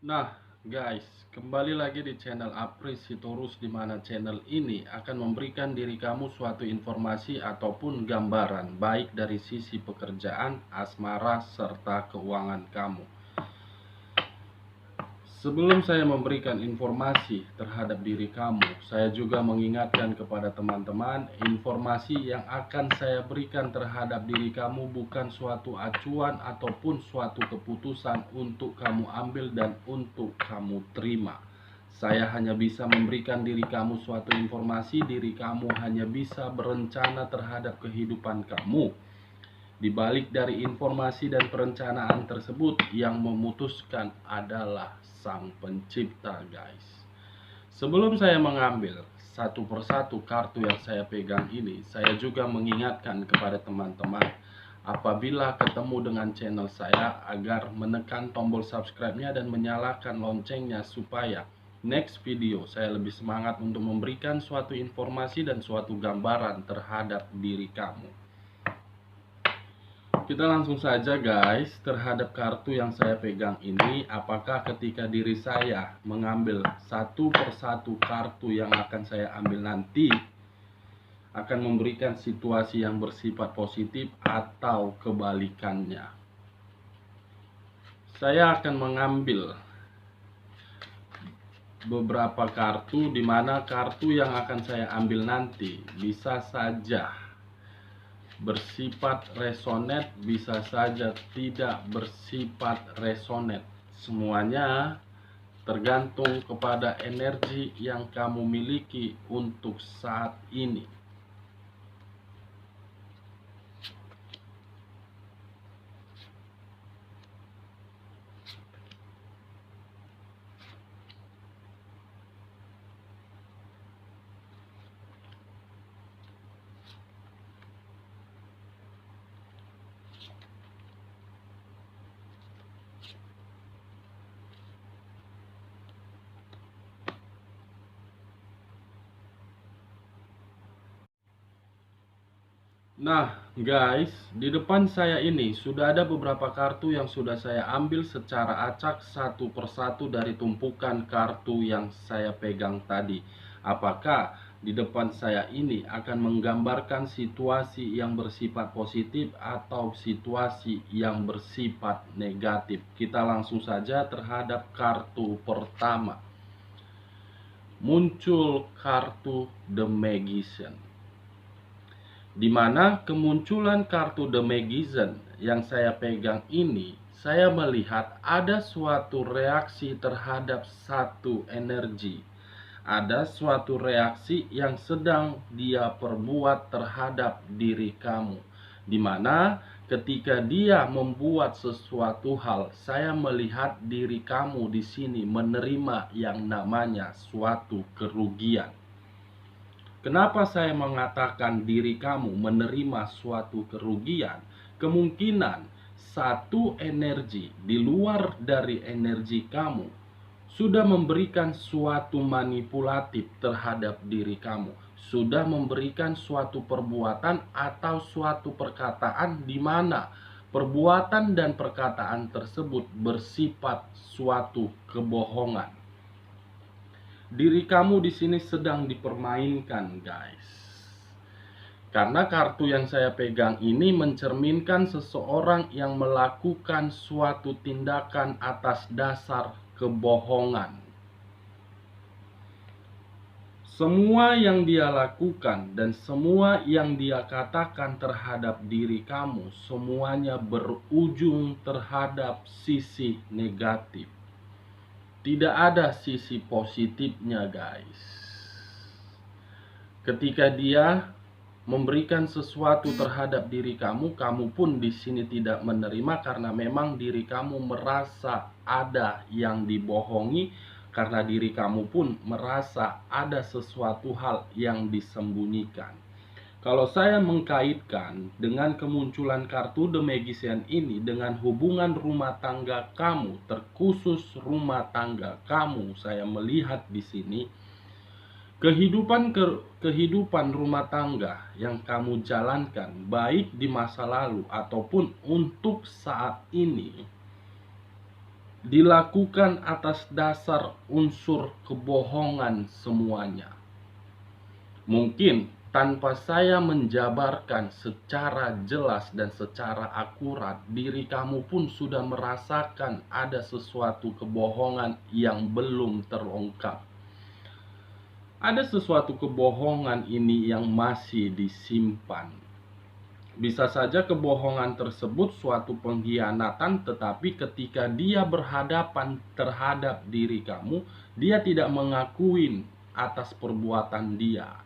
Nah, guys, kembali lagi di channel Apri Sitorus, di mana channel ini akan memberikan diri kamu suatu informasi ataupun gambaran baik dari sisi pekerjaan, asmara, serta keuangan kamu. Sebelum saya memberikan informasi terhadap diri kamu, saya juga mengingatkan kepada teman-teman, informasi yang akan saya berikan terhadap diri kamu bukan suatu acuan ataupun suatu keputusan untuk kamu ambil dan untuk kamu terima. Saya hanya bisa memberikan diri kamu suatu informasi, diri kamu hanya bisa berencana terhadap kehidupan kamu. Di balik dari informasi dan perencanaan tersebut, yang memutuskan adalah Sang Pencipta, guys. Sebelum saya mengambil satu persatu kartu yang saya pegang ini, saya juga mengingatkan kepada teman-teman, apabila ketemu dengan channel saya, agar menekan tombol subscribe-nya dan menyalakan loncengnya, supaya next video saya lebih semangat untuk memberikan suatu informasi dan suatu gambaran terhadap diri kamu. Kita langsung saja, guys, terhadap kartu yang saya pegang ini. Apakah ketika diri saya mengambil satu persatu kartu yang akan saya ambil nanti akan memberikan situasi yang bersifat positif atau kebalikannya? Saya akan mengambil beberapa kartu, di mana kartu yang akan saya ambil nanti bisa saja bersifat resonate, bisa saja tidak bersifat resonate. Semuanya tergantung kepada energi yang kamu miliki untuk saat ini. Nah, guys, di depan saya ini sudah ada beberapa kartu yang sudah saya ambil secara acak satu persatu dari tumpukan kartu yang saya pegang tadi. Apakah di depan saya ini akan menggambarkan situasi yang bersifat positif atau situasi yang bersifat negatif? Kita langsung saja terhadap kartu pertama. Muncul kartu The Magician, di mana kemunculan kartu The Magician yang saya pegang ini, saya melihat ada suatu reaksi terhadap satu energi. Ada suatu reaksi yang sedang dia perbuat terhadap diri kamu, di mana ketika dia membuat sesuatu hal, saya melihat diri kamu di sini menerima yang namanya suatu kerugian. Kenapa saya mengatakan diri kamu menerima suatu kerugian? Kemungkinan satu energi di luar dari energi kamu sudah memberikan suatu manipulatif terhadap diri kamu, sudah memberikan suatu perbuatan atau suatu perkataan di mana perbuatan dan perkataan tersebut bersifat suatu kebohongan. Diri kamu di sini sedang dipermainkan, guys. Karena kartu yang saya pegang ini mencerminkan seseorang yang melakukan suatu tindakan atas dasar kebohongan. Semua yang dia lakukan dan semua yang dia katakan terhadap diri kamu, semuanya berujung terhadap sisi negatif. Tidak ada sisi positifnya, guys. Ketika dia memberikan sesuatu terhadap diri kamu, kamu pun di sini tidak menerima karena memang diri kamu merasa ada yang dibohongi, karena diri kamu pun merasa ada sesuatu hal yang disembunyikan. Kalau saya mengkaitkan dengan kemunculan kartu The Magician ini dengan hubungan rumah tangga kamu, terkhusus rumah tangga kamu, saya melihat di sini kehidupan rumah tangga yang kamu jalankan baik di masa lalu ataupun untuk saat ini dilakukan atas dasar unsur kebohongan semuanya. Mungkin tanpa saya menjabarkan secara jelas dan secara akurat, diri kamu pun sudah merasakan ada sesuatu kebohongan yang belum terungkap. Ada sesuatu kebohongan ini yang masih disimpan. Bisa saja kebohongan tersebut suatu pengkhianatan, tetapi ketika dia berhadapan terhadap diri kamu, dia tidak mengakui atas perbuatan dia.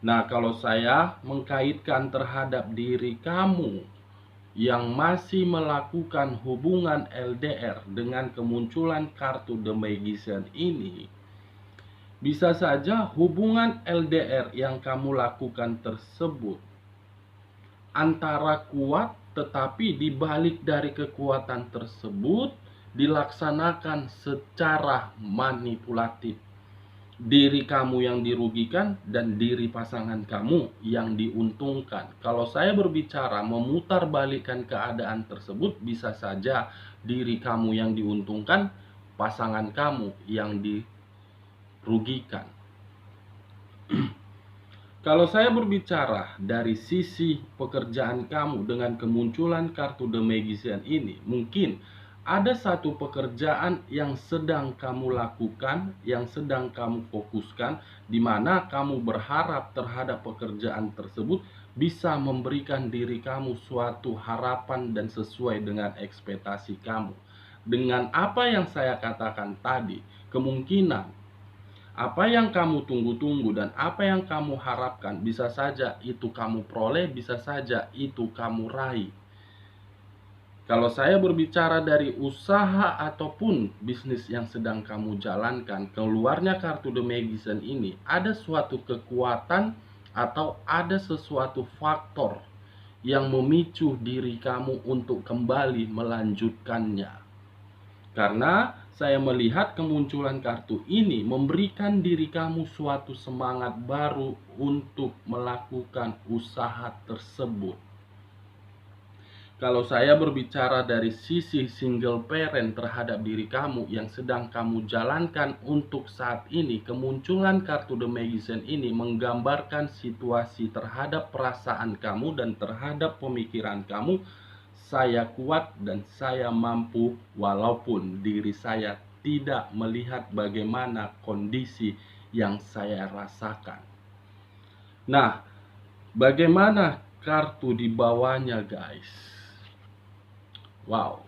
Nah, kalau saya mengkaitkan terhadap diri kamu yang masih melakukan hubungan LDR dengan kemunculan kartu The Magician ini, bisa saja hubungan LDR yang kamu lakukan tersebut antara kuat, tetapi di balik dari kekuatan tersebut dilaksanakan secara manipulatif. Diri kamu yang dirugikan dan diri pasangan kamu yang diuntungkan. Kalau saya berbicara memutarbalikkan keadaan tersebut, bisa saja diri kamu yang diuntungkan, pasangan kamu yang dirugikan. Kalau saya berbicara dari sisi pekerjaan kamu dengan kemunculan kartu The Magician ini, mungkin ada satu pekerjaan yang sedang kamu lakukan, yang sedang kamu fokuskan, di mana kamu berharap terhadap pekerjaan tersebut bisa memberikan diri kamu suatu harapan dan sesuai dengan ekspektasi kamu. Dengan apa yang saya katakan tadi, kemungkinan apa yang kamu tunggu-tunggu dan apa yang kamu harapkan bisa saja itu kamu peroleh, bisa saja itu kamu raih. Kalau saya berbicara dari usaha ataupun bisnis yang sedang kamu jalankan, keluarnya kartu The Magician ini ada suatu kekuatan atau ada sesuatu faktor yang memicu diri kamu untuk kembali melanjutkannya. Karena saya melihat kemunculan kartu ini memberikan diri kamu suatu semangat baru untuk melakukan usaha tersebut. Kalau saya berbicara dari sisi single parent terhadap diri kamu yang sedang kamu jalankan untuk saat ini, kemunculan kartu The Magician ini menggambarkan situasi terhadap perasaan kamu dan terhadap pemikiran kamu. Saya kuat dan saya mampu walaupun diri saya tidak melihat bagaimana kondisi yang saya rasakan. Nah, bagaimana kartu di bawahnya, guys? Wow,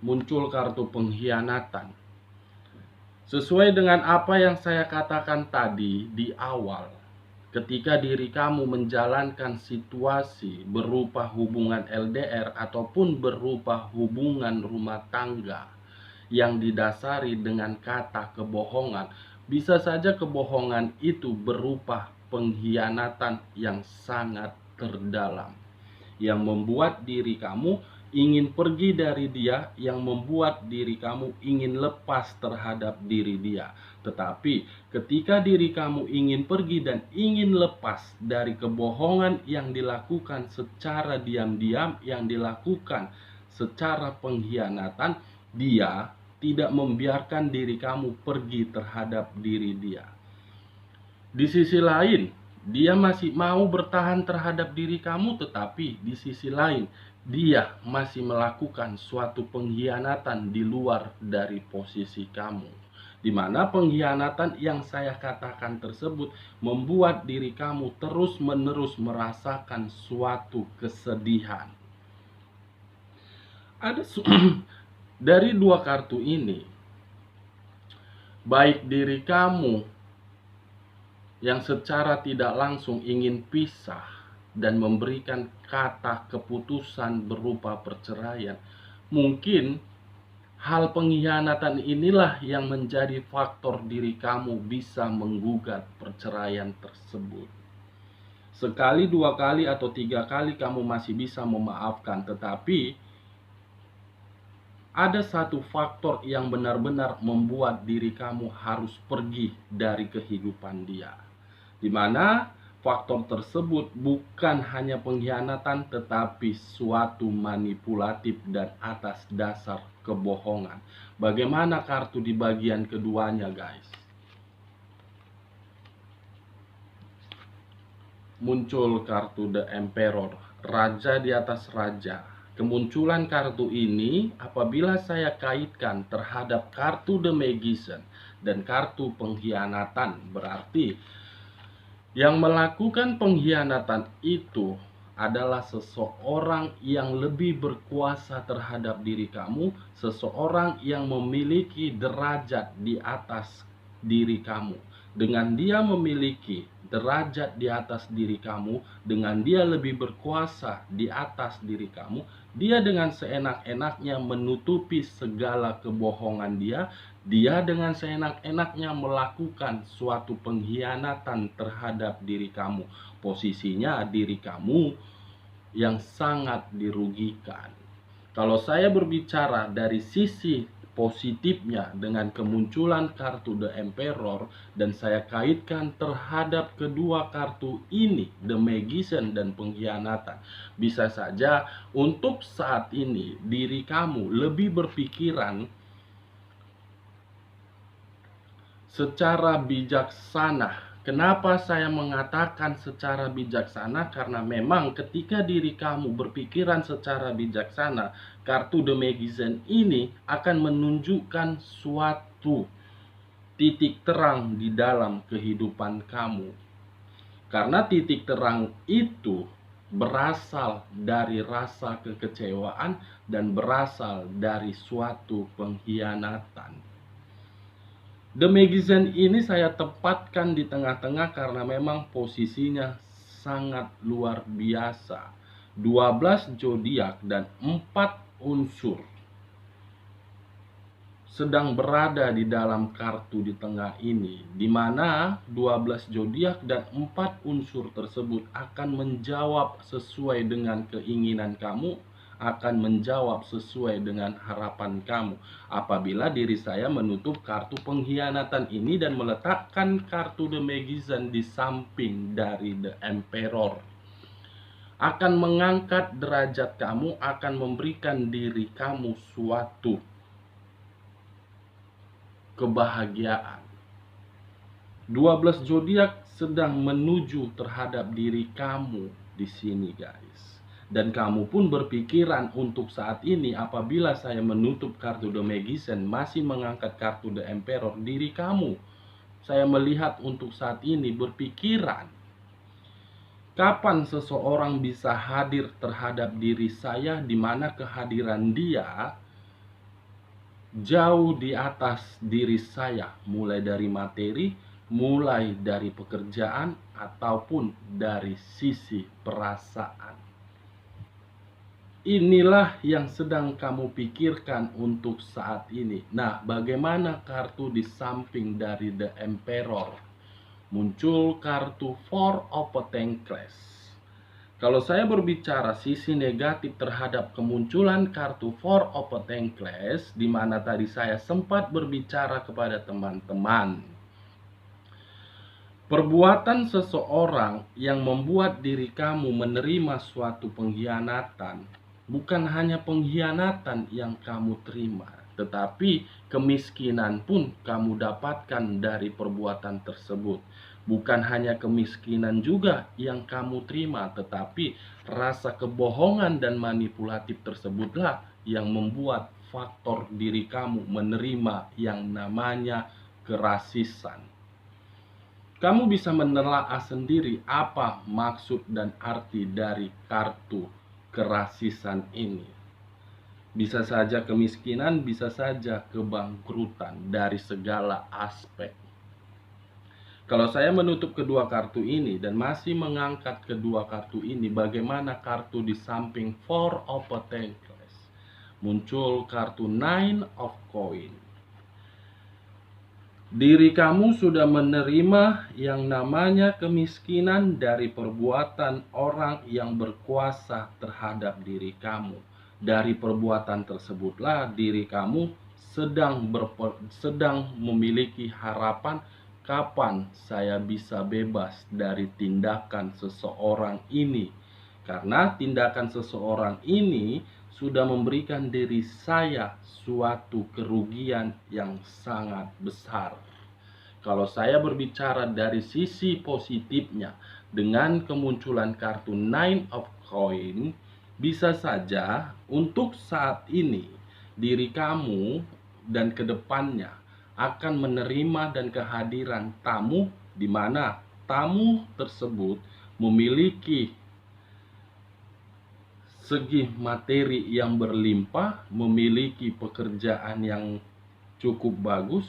muncul kartu pengkhianatan. Sesuai dengan apa yang saya katakan tadi di awal, ketika diri kamu menjalankan situasi berupa hubungan LDR ataupun berupa hubungan rumah tangga yang didasari dengan kata kebohongan, bisa saja kebohongan itu berupa pengkhianatan yang sangat terdalam, yang membuat diri kamu ingin pergi dari dia, yang membuat diri kamu ingin lepas terhadap diri dia. Tetapi ketika diri kamu ingin pergi dan ingin lepas dari kebohongan yang dilakukan secara diam-diam, yang dilakukan secara pengkhianatan, dia tidak membiarkan diri kamu pergi terhadap diri dia. Di sisi lain, dia masih mau bertahan terhadap diri kamu, tetapi di sisi lain dia masih melakukan suatu pengkhianatan di luar dari posisi kamu, di mana pengkhianatan yang saya katakan tersebut membuat diri kamu terus-menerus merasakan suatu kesedihan. Ada dari dua kartu ini, baik diri kamu yang secara tidak langsung ingin pisah dan memberikan kata keputusan berupa perceraian, mungkin hal pengkhianatan inilah yang menjadi faktor diri kamu bisa menggugat perceraian tersebut. Sekali, dua kali, atau tiga kali kamu masih bisa memaafkan, tetapi ada satu faktor yang benar-benar membuat diri kamu harus pergi dari kehidupan dia, di mana faktor tersebut bukan hanya pengkhianatan tetapi suatu manipulatif dan atas dasar kebohongan. Bagaimana kartu di bagian keduanya, guys? Muncul kartu The Emperor, raja di atas raja. Kemunculan kartu ini apabila saya kaitkan terhadap kartu The Magician dan kartu pengkhianatan, berarti yang melakukan pengkhianatan itu adalah seseorang yang lebih berkuasa terhadap diri kamu, seseorang yang memiliki derajat di atas diri kamu. Dengan dia memiliki derajat di atas diri kamu, dengan dia lebih berkuasa di atas diri kamu, dia dengan seenak-enaknya menutupi segala kebohongan dia dengan seenak-enaknya melakukan suatu pengkhianatan terhadap diri kamu. Posisinya diri kamu yang sangat dirugikan. Kalau saya berbicara dari sisi positifnya dengan kemunculan kartu The Emperor dan saya kaitkan terhadap kedua kartu ini, The Magician dan pengkhianatan, bisa saja untuk saat ini diri kamu lebih berpikiran secara bijaksana. Kenapa saya mengatakan secara bijaksana? Karena memang ketika diri kamu berpikiran secara bijaksana, kartu The Magician ini akan menunjukkan suatu titik terang di dalam kehidupan kamu. Karena titik terang itu berasal dari rasa kekecewaan dan berasal dari suatu pengkhianatan. The Magician ini saya tempatkan di tengah-tengah karena memang posisinya sangat luar biasa. 12 zodiak dan 4 unsur sedang berada di dalam kartu di tengah ini, di mana 12 zodiak dan 4 unsur tersebut akan menjawab sesuai dengan keinginan kamu, akan menjawab sesuai dengan harapan kamu. Apabila diri saya menutup kartu pengkhianatan ini dan meletakkan kartu The Magician di samping dari The Emperor, akan mengangkat derajat kamu, akan memberikan diri kamu suatu kebahagiaan. 12 zodiak sedang menuju terhadap diri kamu di sini, guys. Dan kamu pun berpikiran untuk saat ini apabila saya menutup kartu The Magician masih mengangkat kartu The Emperor, diri kamu saya melihat untuk saat ini berpikiran kapan seseorang bisa hadir terhadap diri saya, di mana kehadiran dia jauh di atas diri saya, mulai dari materi, mulai dari pekerjaan, ataupun dari sisi perasaan. Inilah yang sedang kamu pikirkan untuk saat ini. Nah, bagaimana kartu di samping dari The Emperor? Muncul kartu Four of Pentacles. Kalau saya berbicara sisi negatif terhadap kemunculan kartu Four of Pentacles, di mana tadi saya sempat berbicara kepada teman-teman, perbuatan seseorang yang membuat diri kamu menerima suatu pengkhianatan, bukan hanya pengkhianatan yang kamu terima, tetapi kemiskinan pun kamu dapatkan dari perbuatan tersebut. Bukan hanya kemiskinan juga yang kamu terima, tetapi rasa kebohongan dan manipulatif tersebutlah yang membuat faktor diri kamu menerima yang namanya kerasisan. Kamu bisa menelaah sendiri apa maksud dan arti dari kartu kerasisan ini. Bisa saja kemiskinan, bisa saja kebangkrutan dari segala aspek. Kalau saya menutup kedua kartu ini dan masih mengangkat kedua kartu ini, bagaimana kartu di samping Four of Pentacles? Muncul kartu Nine of Coins. Diri kamu sudah menerima yang namanya kemiskinan dari perbuatan orang yang berkuasa terhadap diri kamu. Dari perbuatan tersebutlah diri kamu sedang memiliki harapan kapan saya bisa bebas dari tindakan seseorang ini? Karena tindakan seseorang ini sudah memberikan diri saya suatu kerugian yang sangat besar. Kalau saya berbicara dari sisi positifnya, dengan kemunculan kartu Nine of Coin, bisa saja untuk saat ini diri kamu dan kedepannya akan menerima dan kehadiran tamu, di mana tamu tersebut memiliki segi materi yang berlimpah, memiliki pekerjaan yang cukup bagus,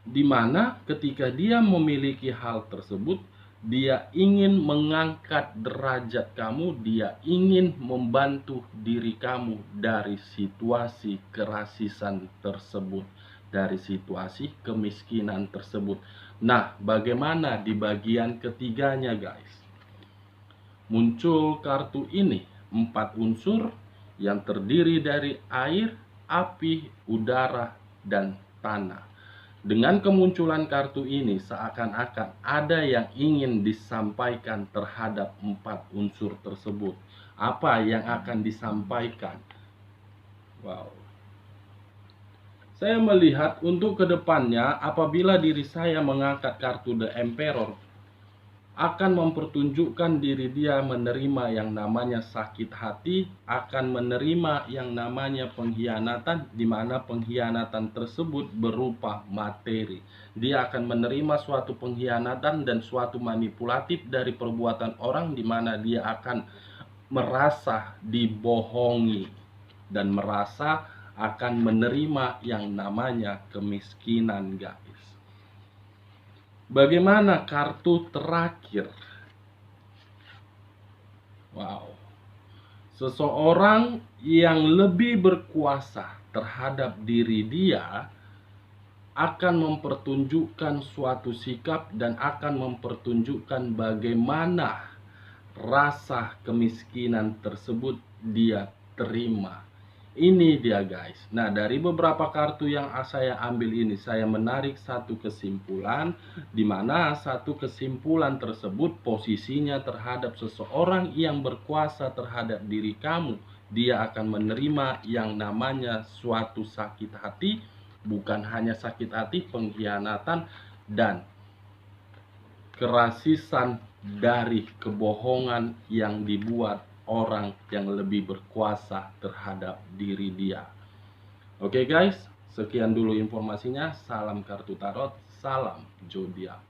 di mana ketika dia memiliki hal tersebut, dia ingin mengangkat derajat kamu, dia ingin membantu diri kamu dari situasi kerasisan tersebut, dari situasi kemiskinan tersebut. Nah, bagaimana di bagian ketiganya, guys? Muncul kartu ini, 4 unsur yang terdiri dari air, api, udara, dan tanah. Dengan kemunculan kartu ini, seakan-akan ada yang ingin disampaikan terhadap 4 unsur tersebut. Apa yang akan disampaikan? Wow. Saya melihat untuk kedepannya, apabila diri saya mengangkat kartu The Emperor, akan mempertunjukkan diri dia menerima yang namanya sakit hati, akan menerima yang namanya pengkhianatan, di mana pengkhianatan tersebut berupa materi. Dia akan menerima suatu pengkhianatan dan suatu manipulatif dari perbuatan orang, di mana dia akan merasa dibohongi dan merasa akan menerima yang namanya kemiskinan, guys. Bagaimana kartu terakhir? Wow. Seseorang yang lebih berkuasa terhadap diri dia akan mempertunjukkan suatu sikap dan akan mempertunjukkan bagaimana rasa kemiskinan tersebut dia terima. Ini dia, guys. Nah, dari beberapa kartu yang saya ambil ini, saya menarik satu kesimpulan, di mana satu kesimpulan tersebut posisinya terhadap seseorang yang berkuasa terhadap diri kamu. Dia akan menerima yang namanya suatu sakit hati, bukan hanya sakit hati, pengkhianatan, dan kerasisan dari kebohongan yang dibuat orang yang lebih berkuasa terhadap diri dia. Oke guys, sekian dulu informasinya. Salam kartu tarot, salam zodiak.